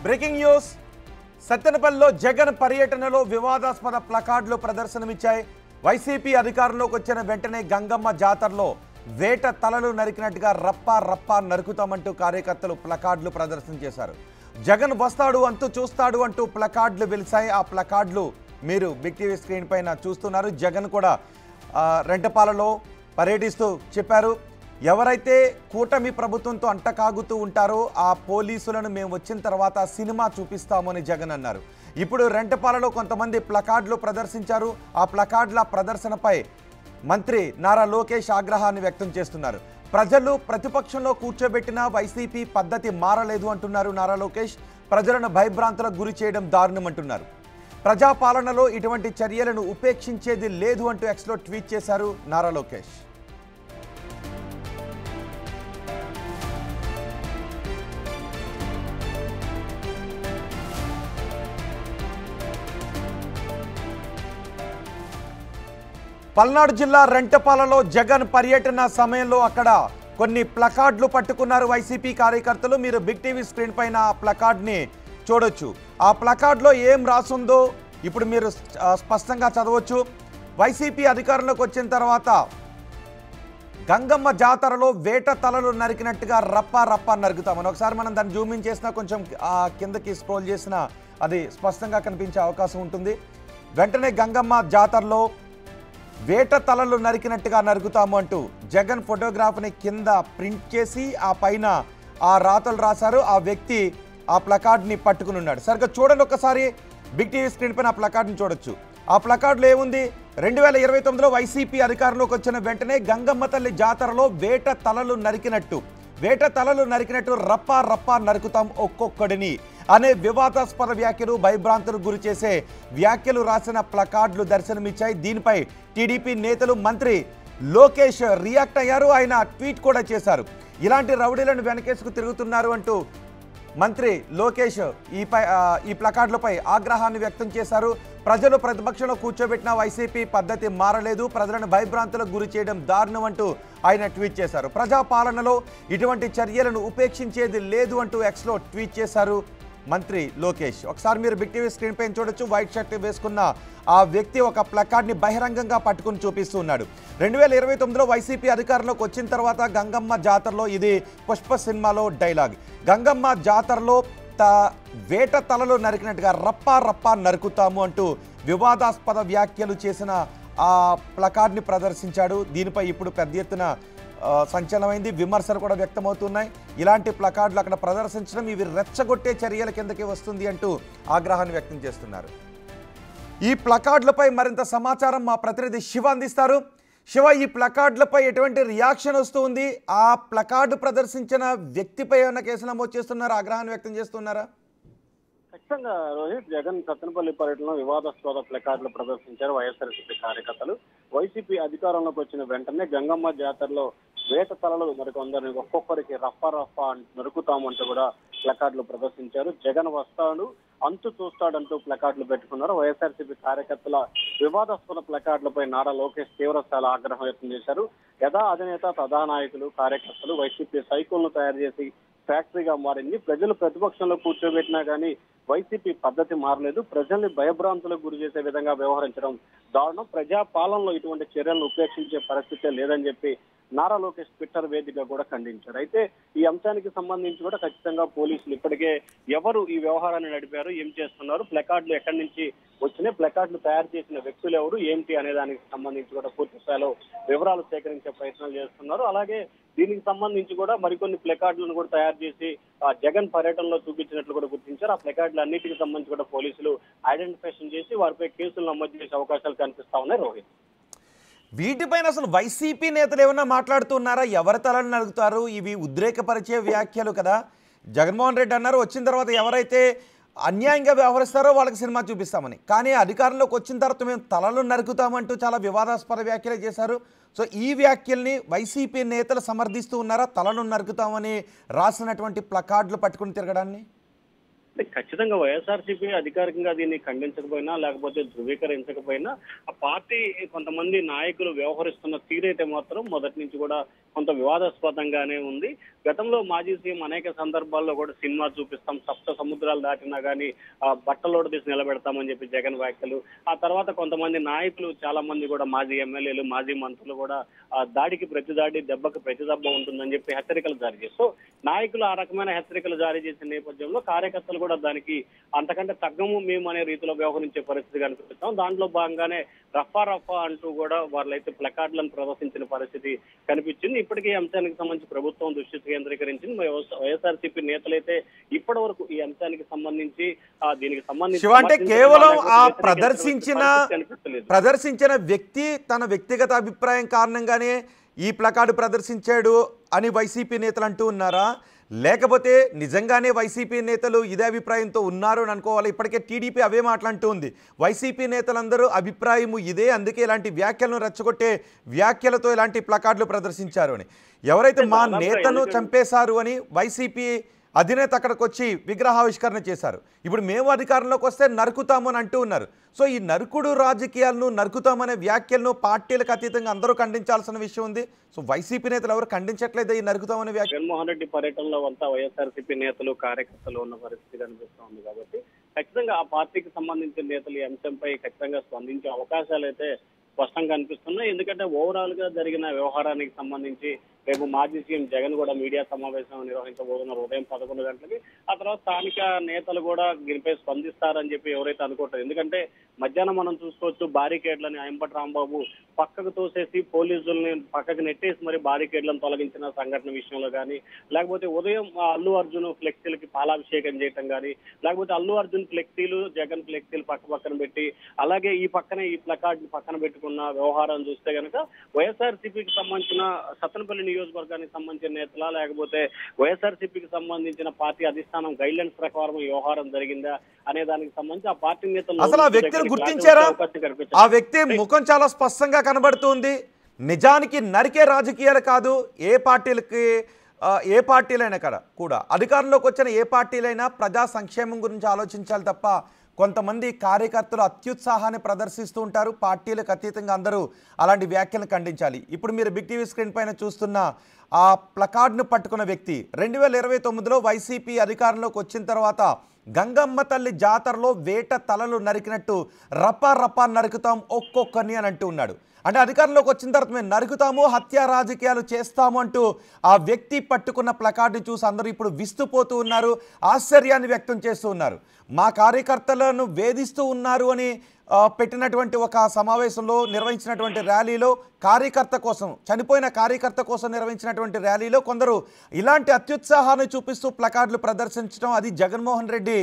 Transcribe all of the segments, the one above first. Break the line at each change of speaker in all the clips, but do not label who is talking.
Breaking news సత్తెనపల్లిలో Jagan పర్యటనలో వివాదాస్పద ప్లకార్డులు ప్రదర్శనమిచ్చాయి. YCP అధికారంలోకి వచ్చిన వెంటనే గంగమ్మ జాతరలో వేట తలలు నరికినట్టుగా రప్పా రప్పా నరుకుతామంటూ కార్యకర్తలు ప్లకార్డులు ప్రదర్శన చేశారు. జగన్ వస్తాడు అంటూ చూస్తాడు అంటూ ప్లకార్డులు వెలిశాయి. ఆ ప్లకార్డులు మీరు బిగ్ టీవీ స్క్రీన్ పైన చూస్తున్నారు. జగన్ కూడా రెంటపాలలో పర్యటిస్తూ చెప్పారు, ఎవరైతే కూటమి ప్రభుత్వంతో అంటకాగుతూ ఉంటారో ఆ పోలీసులను మేము వచ్చిన తర్వాత సినిమా చూపిస్తామని జగన్ అన్నారు. ఇప్పుడు రెంటపాలలో కొంతమంది ప్లకార్డులు ప్రదర్శించారు. ఆ ప్లకార్డుల ప్రదర్శనపై మంత్రి నారా లోకేష్ ఆగ్రహాన్ని వ్యక్తం చేస్తున్నారు. ప్రజలు ప్రతిపక్షంలో కూర్చోబెట్టిన వైసీపీ పద్ధతి మారలేదు అంటున్నారు నారా లోకేష్. ప్రజలను భయభ్రాంతులకు గురి చేయడం దారుణం అంటున్నారు. ప్రజాపాలనలో ఇటువంటి చర్యలను ఉపేక్షించేది లేదు అంటూ ఎక్స్లో ట్వీట్ చేశారు నారా లోకేష్. పల్నాడు జిల్లా రెంటపాలలో జగన్ పర్యటన సమయంలో అక్కడ కొన్ని ప్లకార్డులు పట్టుకున్నారు వైసీపీ కార్యకర్తలు. మీరు బిగ్ టీవీ స్క్రీన్ పైన ఆ ప్లకార్డ్ని చూడొచ్చు. ఆ ప్లకార్డులో ఏం రాసుందో ఇప్పుడు మీరు స్పష్టంగా చదవచ్చు. వైసీపీ అధికారంలోకి వచ్చిన తర్వాత గంగమ్మ జాతరలో వేట తలలు నరికినట్టుగా రప్పా రప్పా నరుకుతామని. ఒకసారి మనం దాన్ని జూమింగ్ చేసినా కొంచెం కిందకి స్క్రోల్ చేసినా అది స్పష్టంగా కనిపించే అవకాశం ఉంటుంది. వెంటనే గంగమ్మ జాతరలో వేట తలలు నరికినట్టుగా నరుకుతాము అంటూ జగన్ ఫోటోగ్రాఫ్ని కింద ప్రింట్ చేసి ఆ పైన ఆ రాతలు రాశారు. ఆ వ్యక్తి ఆ ప్లకార్డ్ని పట్టుకుని ఉన్నాడు. సరిగ్గా చూడండి ఒకసారి బిగ్ టీవీ స్క్రీన్ పైన ఆ ప్లకార్డ్ని చూడొచ్చు. ఆ ప్లకార్డులో ఏముంది? 2029లో వైసీపీ అధికారంలోకి వచ్చిన వెంటనే గంగమ్మ తల్లి జాతరలో వేట తలలు నరికినట్టు రప్పా రప్పా నరుకుతాం ఒక్కొక్కడిని అనే వివాదాస్పద వ్యాఖ్యలు, భయభ్రాంతులకు గురి చేసే వ్యాఖ్యలు రాసిన ప్లకార్డులు దర్శనమిచ్చాయి. దీనిపై టీడీపీ నేతలు, మంత్రి లోకేష్ రియాక్ట్ అయ్యారు. ఆయన ట్వీట్ కూడా చేశారు. ఇలాంటి రౌడీలను వెనకేసుకు తిరుగుతున్నారు అంటూ మంత్రి లోకేష్ ఈ ప్లకార్డులపై ఆగ్రహాన్ని వ్యక్తం చేశారు. ప్రజలు ప్రతిపక్షంలో కూర్చోబెట్టిన వైసీపీ పద్ధతి మారలేదు, ప్రజలను భయభ్రాంతులకు గురి చేయడం దారుణం అంటూ ఆయన ట్వీట్ చేశారు. ప్రజాపాలనలో ఇటువంటి చర్యలను ఉపేక్షించేది లేదు అంటూ ఎక్స్లో ట్వీట్ చేశారు మంత్రి లోకేష్. ఒకసారి మీరు బిగ్ టీవీ స్క్రీన్ పైన చూడొచ్చు. వైట్ షర్ట్ వేసుకున్న ఆ వ్యక్తి ఒక ప్లకార్డ్ని బహిరంగంగా పట్టుకుని చూపిస్తూ ఉన్నాడు. 2029లో వైసీపీ అధికారంలోకి వచ్చిన తర్వాత గంగమ్మ జాతరలో, ఇది పుష్ప సినిమాలో డైలాగ్, గంగమ్మ జాతరలో వేట తలలు నరికినట్టుగా రప్పా రప్పా నరుకుతాము అంటూ వివాదాస్పద వ్యాఖ్యలు చేసిన ఆ ప్లకార్డ్ని ప్రదర్శించాడు. దీనిపై ఇప్పుడు పెద్ద ఎత్తున సంచలనమైంది, విమర్శలు కూడా వ్యక్తమవుతున్నాయి. ఇలాంటి ప్లకార్డులు అక్కడ ప్రదర్శించడం ఇవి రెచ్చగొట్టే చర్యల కిందకి వస్తుంది అంటూ ఆగ్రహాన్ని వ్యక్తం చేస్తున్నారు. ఈ ప్లకార్డులపై మరింత సమాచారం మా ప్రతినిధి శివ అందిస్తారు. శివ, ఈ ప్లకార్డులపై ఎటువంటి రియాక్షన్ వస్తుంది? ఆ ప్లకార్డు ప్రదర్శించిన వ్యక్తిపై ఏమైనా కేసు నమోదు చేస్తున్నారా? ఆగ్రహాన్ని వ్యక్తం చేస్తున్నారా?
ఖచ్చితంగా రోహిత్, జగన్ సత్తెనపల్లి పర్యటనలో వివాదాస్పద ప్లకార్డులు ప్రదర్శించారు వైఎస్ఆర్సీపీ కార్యకర్తలు. వైసీపీ అధికారంలోకి వచ్చిన వెంటనే గంగమ్మ జాతరలో వేట తలలు మరికొందరిని ఒక్కొక్కరికి రఫా రఫా నరుకుతామంటూ కూడా ప్లకార్డులు ప్రదర్శించారు. జగన్ వస్తాడు అంతు చూస్తాడంటూ ప్లకార్డులు పెట్టుకున్నారు. వైఎస్ఆర్సీపీ కార్యకర్తల వివాదాస్పద ప్లకార్డులపై నారా లోకేష్ తీవ్రస్థాయిలో ఆగ్రహం వ్యక్తం చేశారు. యథా అధినేత తథా నాయకులు, కార్యకర్తలు వైసీపీ సైకిల్ను తయారు చేసి ఫ్యాక్టరీగా మారింది. ప్రజలు ప్రతిపక్షంలో కూర్చోబెట్టినా కానీ వైసీపీ పద్ధతి మారలేదు, ప్రజల్ని భయభ్రాంతులకు గురి చేసే విధంగా వ్యవహరించడం దారుణం, ప్రజా పాలనలో ఇటువంటి చర్యలను ఉపేక్షించే పరిస్థితే లేదని చెప్పి నారా లోకేష్ ట్విట్టర్ వేదికగా కూడా ఖండించారు. అయితే ఈ అంశానికి సంబంధించి కూడా ఖచ్చితంగా పోలీసులు ఇప్పటికే ఎవరు ఈ వ్యవహారాన్ని నడిపారు, ఏం చేస్తున్నారు, ప్లకార్డులు ఎక్కడి నుంచి వచ్చినాయి, ప్లకార్డులు తయారు చేసిన వ్యక్తులు ఎవరు ఏమిటి అనే దానికి సంబంధించి కూడా పూర్తి స్థాయిలో వివరాలు సేకరించే ప్రయత్నాలు చేస్తున్నారు. అలాగే దీనికి సంబంధించి కూడా మరికొన్ని ప్లకార్డులను కూడా తయారు చేసి జగన్ పర్యటనలో చూపించినట్లు కూడా గుర్తించారు. ఆ ప్లకార్డులు అన్నిటికి సంబంధించి కూడా పోలీసులు ఐడెంటిఫికేషన్ చేసి వారిపై కేసులు నమోదు చేసే అవకాశాలు కనిపిస్తా ఉన్నాయి. రోహిత్,
వీటిపైన అసలు వైసీపీ నేతలు ఏమన్నా మాట్లాడుతున్నారా? ఎవరి తలను నలుగుతారు? ఇవి ఉద్రేకపరిచే వ్యాఖ్యలు కదా. జగన్మోహన్ రెడ్డి అన్నారు వచ్చిన తర్వాత ఎవరైతే అన్యాయంగా వ్యవహరిస్తారో వాళ్ళకి సినిమా చూపిస్తామని, కానీ అధికారంలోకి వచ్చిన తర్వాత మేము తలలు నరుకుతామంటూ చాలా వివాదాస్పద వ్యాఖ్యలు చేశారు. సో ఈ వ్యాఖ్యల్ని వైసీపీ నేతలు సమర్థిస్తూ ఉన్నారా? తలను నరుకుతామని రాసినటువంటి ప్లకార్డులు పట్టుకుని తిరగడాన్ని
ఖచ్చితంగా వైఎస్ఆర్సీపీ అధికారికంగా దీన్ని ఖండించకపోయినా లేకపోతే ధృవీకరించకపోయినా ఆ పార్టీ కొంతమంది నాయకులు వ్యవహరిస్తున్న తీరైతే మాత్రం మొదటి నుంచి కూడా కొంత వివాదాస్పదంగానే ఉంది. గతంలో మాజీ సీఎం అనేక సందర్భాల్లో కూడా సినిమా చూపిస్తాం, సప్త సముద్రాలు దాటినా కానీ బట్టలోడు తీసి నిలబెడతామని చెప్పి జగన్ వ్యాఖ్యలు. ఆ తర్వాత కొంతమంది నాయకులు చాలా మంది కూడా మాజీ ఎమ్మెల్యేలు మాజీ మంత్రులు కూడా దాడికి ప్రతి దాడి దెబ్బకి ప్రతి దెబ్బ ఉంటుందని చెప్పి హెచ్చరికలు జారీ చేస్తూ నాయకులు ఆ రకమైన హెచ్చరికలు జారీ చేసిన నేపథ్యంలో కార్యకర్తలు కూడా దానికి అంతకంటే తగ్గము మేము అనే రీతిలో వ్యవహరించే పరిస్థితి కనిపిస్తాం. దాంట్లో భాగంగానే రఫా అంటూ కూడా వాళ్ళైతే ప్లకార్డులను ప్రదర్శించిన పరిస్థితి కనిపించింది. ఇప్పటికీ ఈ అంశానికి సంబంధించి ప్రభుత్వం దృష్టి కేంద్రీకరించింది. వైఎస్ఆర్సీపీ నేతలైతే ఇప్పటి వరకు ఈ అంశానికి సంబంధించి దీనికి సంబంధించి
అంటే కేవలం ఆ ప్రదర్శించిన వ్యక్తి తన వ్యక్తిగత అభిప్రాయం కారణంగానే ఈ ప్లకార్డు ప్రదర్శించాడు అని వైసీపీ నేతలు అంటూ ఉన్నారా, లేకపోతే నిజంగానే వైసీపీ నేతలు ఇదే అభిప్రాయంతో ఉన్నారు అని అనుకోవాలి? ఇప్పటికే టీడీపీ అవే మాట్లాడుతూ ఉంది. వైసీపీ నేతలందరూ అభిప్రాయము ఇదే, అందుకే ఇలాంటి వ్యాఖ్యలను రెచ్చగొట్టే వ్యాఖ్యలతో ఇలాంటి ప్లకార్డులు ప్రదర్శించారు అని. ఎవరైతే మా నేతను చంపేశారు అని వైసీపీ అధినేత అక్కడికి వచ్చి విగ్రహావిష్కరణ చేశారు. ఇప్పుడు మేము అధికారంలోకి వస్తే నరుకుతాము అని అంటూ ఉన్నారు. సో ఈ నరుకుడు రాజకీయాలను, నరుకుతామనే వ్యాఖ్యలను పార్టీలకు అతీతంగా అందరూ ఖండించాల్సిన విషయం ఉంది. సో వైసీపీ నేతలు ఎవరు ఖండించట్లేదు ఈ నరుకుతామనే వ్యాఖ్య.
జగన్మోహన్ రెడ్డి పర్యటనలో అంతా వైఎస్ఆర్సీపీ నేతలు కార్యకర్తలు ఉన్న పరిస్థితి కనిపిస్తోంది కాబట్టి ఖచ్చితంగా ఆ పార్టీకి సంబంధించిన నేతలు ఈ అంశంపై ఖచ్చితంగా స్పందించే అవకాశాలు అయితే స్పష్టంగా కనిపిస్తున్నాయి. ఎందుకంటే ఓవరాల్ గా జరిగిన వ్యవహారానికి సంబంధించి రేపు మాజీ సీఎం జగన్ కూడా మీడియా సమావేశం నిర్వహించబోతున్నారు ఉదయం 11 గంటలకి. ఆ తర్వాత స్థానిక నేతలు కూడా దీనిపై స్పందిస్తారని చెప్పి ఎవరైతే అనుకుంటారు. ఎందుకంటే మధ్యాహ్నం మనం చూసుకోవచ్చు బారికేడ్లని అంబటి రాంబాబు పక్కకు తోసేసి పోలీసుల్ని పక్కకు నెట్టేసి మరి బారికేడ్లను తొలగించిన సంఘటన విషయంలో కానీ, లేకపోతే ఉదయం అల్లు అర్జున్ ఫ్లెక్సీలకి పాలాభిషేకం చేయటం కానీ, లేకపోతే అల్లు అర్జున్ ఫ్లెక్సీలు జగన్ ఫ్లెక్సీలు పక్కన పెట్టి అలాగే ఈ పక్కనే ఈ ప్లకార్డ్ పక్కన పెట్టుకున్న వ్యవహారం చూస్తే కనుక వైఎస్ఆర్సీపీకి సంబంధించిన సత్తెనపల్లి నియోజకవర్గానికి సంబంధించిన నేతల లేకపోతే వైఎస్ఆర్సీపీకి సంబంధించిన పార్టీ అధిష్టానం గైడ్లైన్స్ ప్రకారం వ్యవహారం జరిగిందా అనే దానికి సంబంధించి ఆ పార్టీ నేతలు
అసలు ఆ వ్యక్తిని గుర్తించారా? ఆ వ్యక్తి ముఖం చాలా స్పష్టంగా కనబడుతుంది. నిజానికి నరికే రాజకీయాలు కాదు, ఏ పార్టీలైనా కూడా అధికారంలోకి వచ్చిన ఏ పార్టీలైనా ప్రజా సంక్షేమం గురించి ఆలోచించాలి తప్ప కొంతమంది కార్యకర్తలు అత్యుత్సాహాన్ని ప్రదర్శిస్తూ ఉంటారు. పార్టీలకు అతీతంగా అందరూ అలాంటి వ్యాఖ్యలను ఖండించాలి. ఇప్పుడు మీరు బిగ్ టీవీ స్క్రీన్ పైన చూస్తున్న ఆ ప్లకార్డ్ను పట్టుకున్న వ్యక్తి 2029లో వైసీపీ అధికారంలోకి వచ్చిన తర్వాత గంగమ్మ తల్లి జాతరలో వేట తలలు నరికినట్టు రప్పా నరుకుతాం ఒక్కొక్కరిని అని అంటూ ఉన్నాడు. అంటే అధికారంలోకి వచ్చిన తర్వాత మేము నరుకుతాము, హత్య రాజకీయాలు చేస్తాము అంటూ ఆ వ్యక్తి పట్టుకున్న ప్లకార్డుని చూసి అందరూ ఇప్పుడు విస్తుపోతూ ఉన్నారు, ఆశ్చర్యాన్ని వ్యక్తం చేస్తూ ఉన్నారు. మా కార్యకర్తలను వేధిస్తూ ఉన్నారు అని పెట్టినటువంటి ఒక సమావేశంలో నిర్వహించినటువంటి ర్యాలీలో కార్యకర్త కోసం, చనిపోయిన కార్యకర్త కోసం నిర్వహించినటువంటి ర్యాలీలో కొందరు ఇలాంటి అత్యుత్సాహాన్ని చూపిస్తూ ప్లకార్డులు ప్రదర్శించడం, అది జగన్మోహన్ రెడ్డి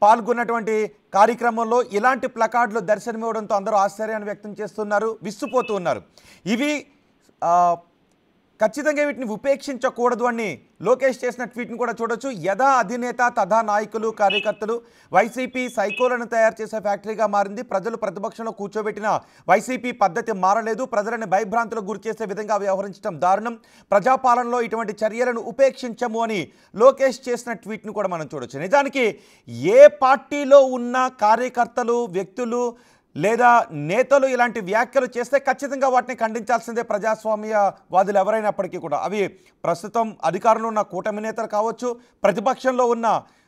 పాల్గొన్నటువంటి కార్యక్రమంలో ఇలాంటి ప్లకార్డులు దర్శనమివ్వడంతో అందరూ ఆశ్చర్యాన్ని వ్యక్తం చేస్తున్నారు, విస్తుపోతూ ఉన్నారు. ఇవి ఖచ్చితంగా వీటిని ఉపేక్షించకూడదు అని లోకేష్ చేసిన ట్వీట్ని కూడా చూడొచ్చు. యథా అధినేత తథా నాయకులు కార్యకర్తలు. వైసీపీ సైకోలను తయారు చేసే ఫ్యాక్టరీగా మారింది. ప్రజలు ప్రతిపక్షంలో కూర్చోబెట్టిన వైసీపీ పద్ధతి మారలేదు. ప్రజలను భయభ్రాంతులకు గురి చేసే విధంగా వ్యవహరించడం దారుణం. ప్రజాపాలనలో ఇటువంటి చర్యలను ఉపేక్షించము అని లోకేష్ చేసిన ట్వీట్ని కూడా మనం చూడొచ్చు. నిజానికి ఏ పార్టీలో ఉన్న కార్యకర్తలు, వ్యక్తులు లేదా నేతలు ఇలాంటి వ్యాఖ్యలు చేస్తే ఖచ్చితంగా వాటిని ఖండించాల్సిందే ప్రజాస్వామ్యవాదులు ఎవరైనప్పటికీ కూడా. అవి ప్రస్తుతం అధికారంలో ఉన్న కూటమి నేతలు కావచ్చు, ప్రతిపక్షంలో ఉన్న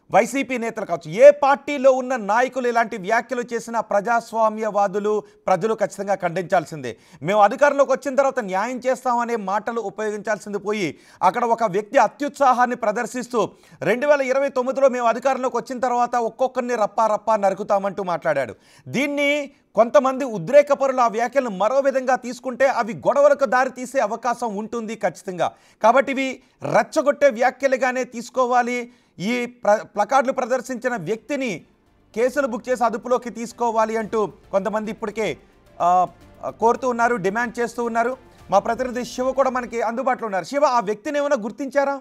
వైసీపీ నేతలు కావచ్చు, ఏ పార్టీలో ఉన్న నాయకులు ఇలాంటి వ్యాఖ్యలు చేసిన ప్రజాస్వామ్యవాదులు ప్రజలు ఖచ్చితంగా ఖండించాల్సిందే. మేము అధికారంలోకి వచ్చిన తర్వాత న్యాయం చేస్తామనే మాటలు ఉపయోగించాల్సింది పోయి అక్కడ ఒక వ్యక్తి అత్యుత్సాహాన్ని ప్రదర్శిస్తూ 2029లో మేము అధికారంలోకి వచ్చిన తర్వాత ఒక్కొక్కరిని రప్పా నరుకుతామంటూ మాట్లాడాడు. దీన్ని కొంతమంది ఉద్రేకపరులు ఆ వ్యాఖ్యలను మరో విధంగా తీసుకుంటే అవి గొడవలకు దారి తీసే అవకాశం ఉంటుంది ఖచ్చితంగా. కాబట్టి ఇవి రెచ్చగొట్టే వ్యాఖ్యలుగానే తీసుకోవాలి. ఈ ప్లకార్డులు ప్రదర్శించిన వ్యక్తిని కేసులు బుక్ చేసి అదుపులోకి తీసుకోవాలి అంటూ కొంతమంది ఇప్పటికే కోరుతూ ఉన్నారు, డిమాండ్ చేస్తూ ఉన్నారు. మా ప్రతినిధి శివ కూడా మనకి అందుబాటులో ఉన్నారు. శివ, ఆ వ్యక్తిని ఏమైనా గుర్తించారా?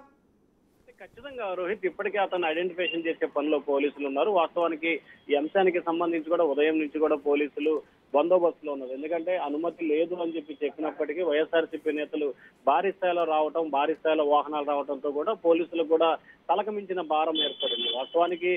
ఖచ్చితంగా రోహిత్, ఇప్పటికే అతను ఐడెంటిఫికేషన్ చేసే పనిలో పోలీసులు ఉన్నారు. వాస్తవానికి ఈ అంశానికి సంబంధించి కూడా ఉదయం నుంచి కూడా పోలీసులు బందోబస్తులో ఉన్నది. ఎందుకంటే అనుమతి లేదు అని చెప్పినప్పటికీ వైఎస్ఆర్సీపీ నేతలు భారీ స్థాయిలో రావటం, భారీ స్థాయిలో వాహనాలు రావడంతో కూడా పోలీసులకు కూడా తలకు మించిన భారం ఏర్పడింది. వాస్తవానికి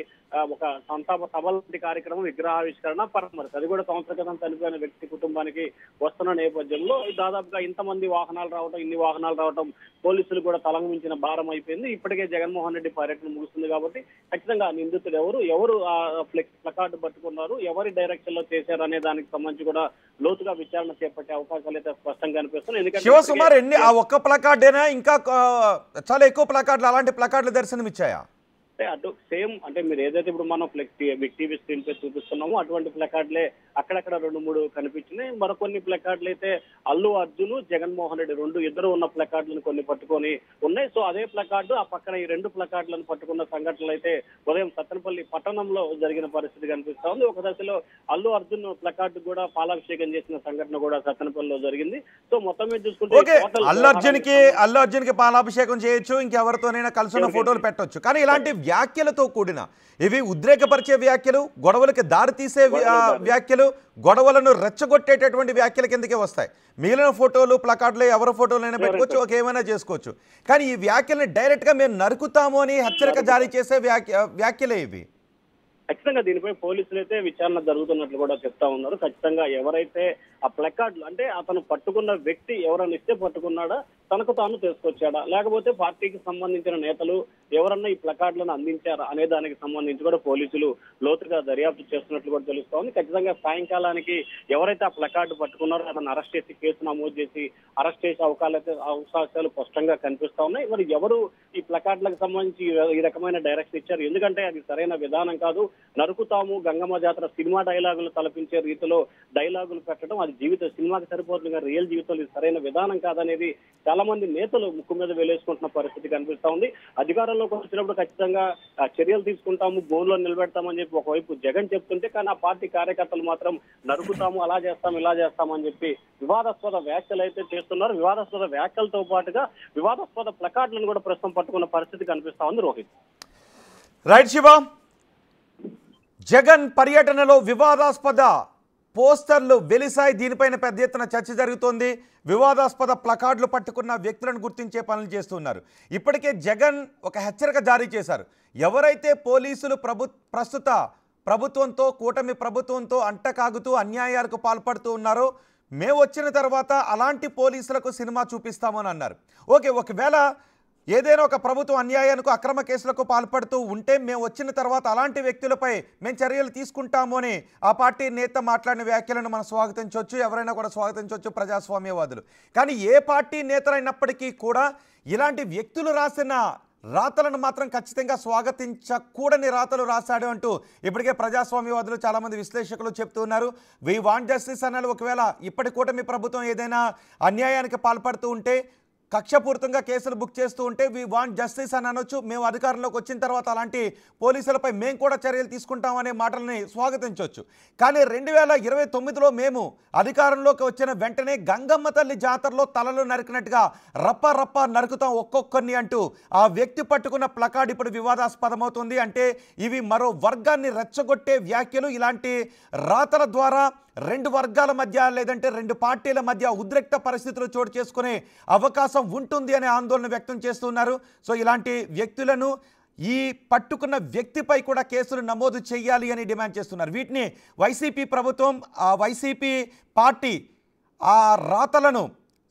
ఒక సంతాప సభ లాంటి కార్యక్రమం, విగ్రహావిష్కరణ, పరామర్శ, అది కూడా సంవత్సర క్రితం చనిపోయిన వ్యక్తి కుటుంబానికి వస్తున్న నేపథ్యంలో దాదాపుగా ఇంతమంది వాహనాలు రావటం, ఇన్ని వాహనాలు రావటం పోలీసులు కూడా తలకు మించిన భారం అయిపోయింది. ఇప్పటికే జగన్మోహన్ రెడ్డి పర్యటన ముగుస్తుంది కాబట్టి ఖచ్చితంగా నిందితులు ఎవరు ఆ ప్లకార్డు పట్టుకున్నారు, ఎవరి డైరెక్షన్ లో చేశారు అనే దానికి సంబంధించి కూడా లోతుగా విచారణ చేపట్టే అవకాశాలు అయితే స్పష్టంగా కనిపిస్తున్నాయి. ఎందుకంటే
శివసుమార్ ఆ ఒక్క ప్లకార్డేనా ఇంకా చాలా ఎక్కువ ప్లకార్డులు అలాంటి ప్లకార్డులు దర్శనమిచ్చాయా?
అంటే అటు సేమ్ అంటే మీరు ఏదైతే ఇప్పుడు మనం బిగ్ టీవీ స్క్రీన్ పై చూపిస్తున్నామో అటువంటి ప్లకార్డులే అక్కడక్కడ 2-3 కనిపించినాయి. మరికొన్ని ప్లకార్డులు అయితే అల్లు అర్జున్, జగన్మోహన్ రెడ్డి ఇద్దరు ఉన్న ప్లకార్డులను కొన్ని పట్టుకొని ఉన్నాయి. సో అదే ప్లకార్డు ఆ పక్కన ఈ 2 ప్లకార్డులను పట్టుకున్న సంఘటనలు అయితే ఉదయం సత్తెనపల్లి పట్టణంలో జరిగిన పరిస్థితి కనిపిస్తా ఉంది. ఒక దశలో అల్లు అర్జున్ ప్లకార్డు కూడా పాలాభిషేకం చేసిన సంఘటన కూడా సత్తెనపల్లిలో జరిగింది. సో మొత్తం మీద చూసుకుంటే
అల్లు అర్జున్ కి పాలాభిషేకం చేయొచ్చు, ఇంకెవరితోనైనా కలిసిన ఫోటోలు పెట్టొచ్చు. కానీ ఇలాంటి వ్యాఖ్యలతో కూడిన ఇవి ఉద్రేకపరిచే వ్యాఖ్యలు, గొడవలకి దారితీసే వ్యాఖ్యలు, గొడవలను రెచ్చగొట్టేటటువంటి వ్యాఖ్యల కిందకే వస్తాయి. మిగిలిన ఫోటోలు, ప్లకార్డులు ఎవరి ఫోటోలైనా పెట్టుకోవచ్చు, ఏమైనా చేసుకోవచ్చు. కానీ ఈ వ్యాఖ్యల్ని డైరెక్ట్గా మేము నరుకుతాము అని హెచ్చరిక జారీ చేసే వ్యాఖ్యలే ఇవి.
ఖచ్చితంగా దీనిపై పోలీసులు అయితే విచారణ జరుగుతున్నట్లు కూడా చెప్తా ఉన్నారు. ఖచ్చితంగా ఎవరైతే ఆ ప్లకార్డులు అంటే అతను పట్టుకున్న వ్యక్తి ఎవరన్నా ఇస్తే పట్టుకున్నాడా, తనకు తాను తీసుకొచ్చాడా, లేకపోతే పార్టీకి సంబంధించిన నేతలు ఎవరన్నా ఈ ప్లకార్డులను అందించారా అనే దానికి సంబంధించి కూడా పోలీసులు లోతుగా దర్యాప్తు చేస్తున్నట్లు కూడా తెలుస్తా ఉంది. ఖచ్చితంగా సాయంకాలానికి ఎవరైతే ఆ ప్లకార్డు పట్టుకున్నారో అతను అరెస్ట్ చేసి కేసు నమోదు చేసి అరెస్ట్ చేసే అవకాశాలు స్పష్టంగా కనిపిస్తా ఉన్నాయి. మరి ఎవరు ఈ ప్లకార్డులకు సంబంధించి ఈ రకమైన డైరెక్షన్ ఇచ్చారు? ఎందుకంటే అది సరైన విధానం కాదు. నరుకుతాము గంగమ్మ జాతర సినిమా డైలాగులు తలపించే రీతిలో డైలాగులు పెట్టడం అది సినిమాకి సరిపోతుంది కానీ రియల్ జీవితంలో ఇది సరైన విధానం కాదనేది చాలా మంది నేతలు ముక్కు మీద వేలేసుకుంటున్న పరిస్థితి కనిపిస్తా ఉంది. అధికారంలోకి వచ్చినప్పుడు ఖచ్చితంగా చర్యలు తీసుకుంటాము, బోన్లో నిలబెడతామని చెప్పి ఒకవైపు జగన్ చెప్తుంటే, కానీ ఆ పార్టీ కార్యకర్తలు మాత్రం నరుకుతాము, అలా చేస్తాం, ఇలా చేస్తామని చెప్పి వివాదాస్పద వ్యాఖ్యలు అయితే చేస్తున్నారు. వివాదాస్పద వ్యాఖ్యలతో పాటుగా వివాదాస్పద ప్లకార్డులను కూడా ప్రస్తుతం పట్టుకున్న పరిస్థితి కనిపిస్తా ఉంది. రోహిత్.
రైట్ శివ, జగన్ పర్యటనలో వివాదాస్పద పోస్టర్లు వెలిసాయి. దీనిపైన పెద్ద ఎత్తున చర్చ జరుగుతోంది. వివాదాస్పద ప్లకార్డులు పట్టుకున్న వ్యక్తులను గుర్తించే పనులు చేస్తున్నారు. ఇప్పటికే జగన్ ఒక హెచ్చరిక జారీ చేశారు. ఎవరైతే పోలీసులు ప్రస్తుత ప్రభుత్వంతో, కూటమి ప్రభుత్వంతో అంటకాగుతూ అన్యాయాలకు పాల్పడుతూ ఉన్నారో మేము వచ్చిన తర్వాత అలాంటి పోలీసులకు సినిమా చూపిస్తామని అన్నారు. ఓకే, ఒకవేళ ఏదైనా ఒక ప్రభుత్వం అన్యాయానికి, అక్రమ కేసులకు పాల్పడుతూ ఉంటే మేము వచ్చిన తర్వాత అలాంటి వ్యక్తులపై మేము చర్యలు తీసుకుంటాము అని ఆ పార్టీ నేత మాట్లాడిన వ్యాఖ్యలను మనం స్వాగతించవచ్చు, ఎవరైనా కూడా స్వాగతించవచ్చు, ప్రజాస్వామ్యవాదులు. కానీ ఏ పార్టీ నేతలైనప్పటికీ కూడా ఇలాంటి వ్యక్తులు రాసిన రాతలను మాత్రం ఖచ్చితంగా స్వాగతించకూడని రాతలు రాశాడు అంటూ ఇప్పటికే ప్రజాస్వామ్యవాదులు చాలామంది విశ్లేషకులు చెప్తున్నారు. వి వాంట్ జస్టిస్ అన్నారు. ఒకవేళ ఇప్పటి కూటమి ప్రభుత్వం ఏదైనా అన్యాయానికి పాల్పడుతూ ఉంటే, కక్షపూరితంగా కేసులు బుక్ చేస్తూ ఉంటే వి వాంట్ జస్టిస్ అని అనొచ్చు. మేము అధికారంలోకి వచ్చిన తర్వాత అలాంటి పోలీసులపై మేము కూడా చర్యలు తీసుకుంటామనే మాటలని స్వాగతించవచ్చు. కానీ 2029లో మేము అధికారంలోకి వచ్చిన వెంటనే గంగమ్మ తల్లి జాతరలో తలలు నరికినట్టుగా రప్ప రప్ప నరుకుతాం ఒక్కొక్కరిని అంటూ ఆ వ్యక్తి పట్టుకున్న ప్లకార్డ్ ఇప్పుడు వివాదాస్పదమవుతుంది. అంటే ఇవి మరో వర్గాన్ని రెచ్చగొట్టే వ్యాఖ్యలు. ఇలాంటి రాతల ద్వారా 2 వర్గాల మధ్య లేదంటే 2 పార్టీల మధ్య ఉద్రిక్త పరిస్థితులు చోటు చేసుకునే అవకాశం ఉంటుంది అనే ఆందోళన వ్యక్తం చేస్తున్నారు. సో ఇలాంటి వ్యక్తులను ఈ పట్టుకున్న వ్యక్తిపై కూడా కేసులు నమోదు చేయాలి అని డిమాండ్ చేస్తున్నారు. వీటిని వైసీపీ ప్రభుత్వం, వైసీపీ పార్టీ ఆ రాతలను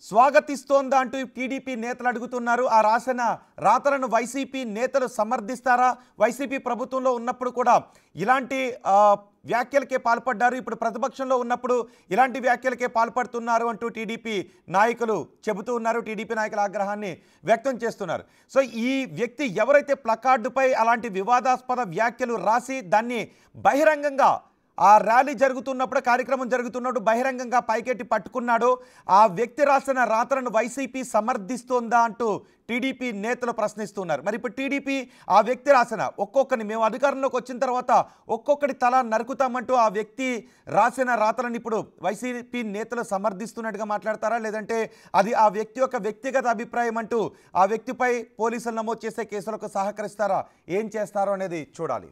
స్వాగతిస్తోందా అంటూ టీడీపీ నేతలు అడుగుతున్నారు. ఆ రాసిన రాతలను వైసీపీ నేతలు సమర్థిస్తారా? వైసీపీ ప్రభుత్వంలో ఉన్నప్పుడు కూడా ఇలాంటి వ్యాఖ్యలకే పాల్పడ్డారు, ఇప్పుడు ప్రతిపక్షంలో ఉన్నప్పుడు ఇలాంటి వ్యాఖ్యలకే పాల్పడుతున్నారు అంటూ టీడీపీ నాయకులు చెబుతూ ఉన్నారు. టీడీపీ నాయకుల ఆగ్రహాన్ని వ్యక్తం చేస్తున్నారు. సో ఈ వ్యక్తి ఎవరైతే ప్లకార్డుపై అలాంటి వివాదాస్పద వ్యాఖ్యలు రాసి దాన్ని బహిరంగంగా ఆ ర్యాలీ జరుగుతున్నప్పుడు, కార్యక్రమం జరుగుతున్నప్పుడు బహిరంగంగా పైకెట్టి పట్టుకున్నాడో ఆ వ్యక్తి రాసిన రాతలను వైసీపీ సమర్థిస్తోందా అంటూ టీడీపీ నేతలు ప్రశ్నిస్తున్నారు. మరి ఇప్పుడు టీడీపీ ఆ వ్యక్తి రాసిన ఒక్కొక్కరిని మేము అధికారంలోకి వచ్చిన తర్వాత ఒక్కొక్కటి తల నరుకుతామంటూ ఆ వ్యక్తి రాసిన రాతలను ఇప్పుడు వైసీపీ నేతలు సమర్థిస్తున్నట్టుగా మాట్లాడతారా, లేదంటే అది ఆ వ్యక్తి యొక్క వ్యక్తిగత అభిప్రాయం అంటూ ఆ వ్యక్తిపై పోలీసులు నమోదు చేసే కేసులకు సహకరిస్తారా, ఏం చేస్తారో అనేది చూడాలి.